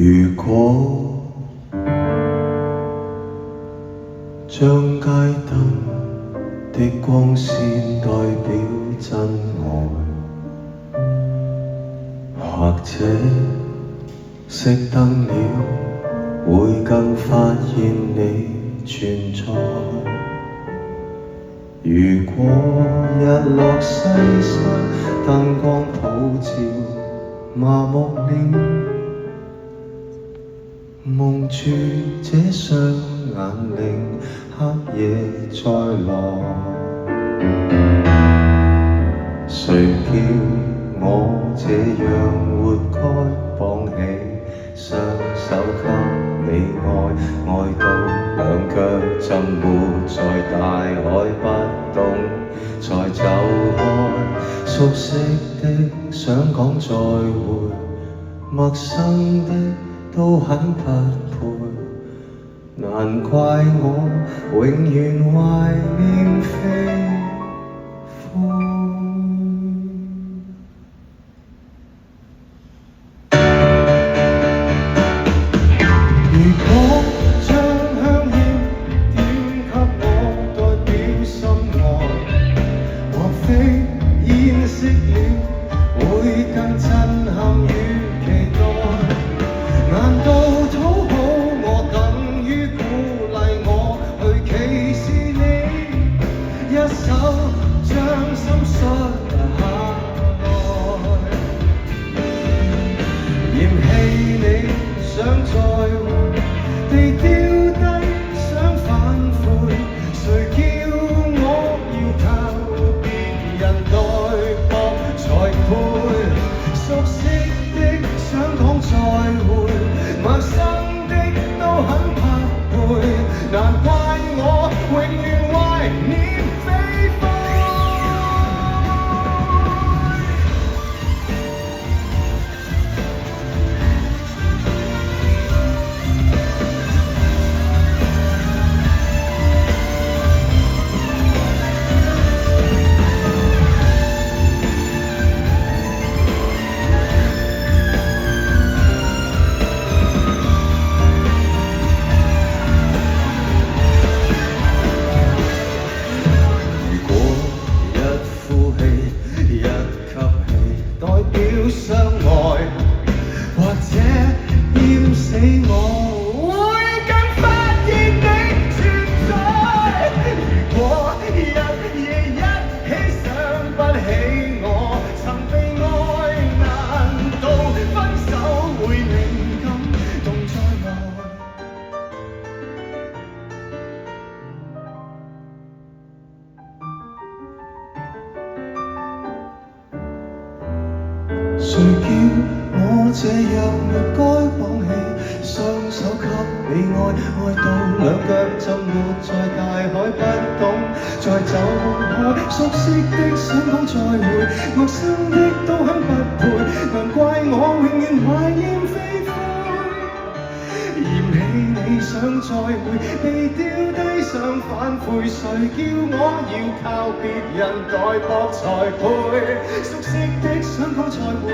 如果將街燈的光線代表真愛，或者熄燈了會更發現你存在。如果日落西山，燈光普照麻木了，蒙住這雙眼令黑夜再來。誰叫我這樣活該綁起雙手給你愛，愛到兩腳浸沒在大海不動才走開。熟悉的想講再會，陌生的都很匹配，難怪我永遠懷念飛灰。如果將香煙點給我代表心愛，莫非煙熄了會更震撼與期待？難道討好我等於鼓勵我去歧視你？叫我這樣活該放棄？雙手給你愛，愛到兩腳浸沒在大海，不懂再走開。熟悉的想講再會，陌生的都很不配，難怪我永遠懷念飛灰。嫌棄你想再會，被丟低想反悔，誰叫我要靠別人代薄才配？熟悉的想講再會，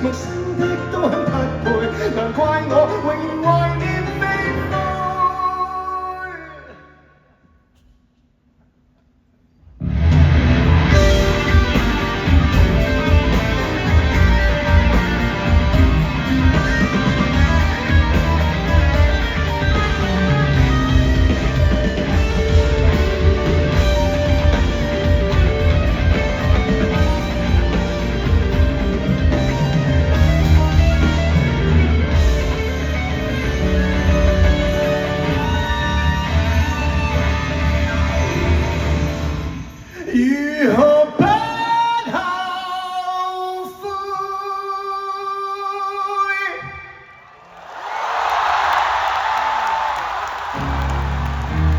陌生的都很匹配，難怪我永遠懷念飛灰。如何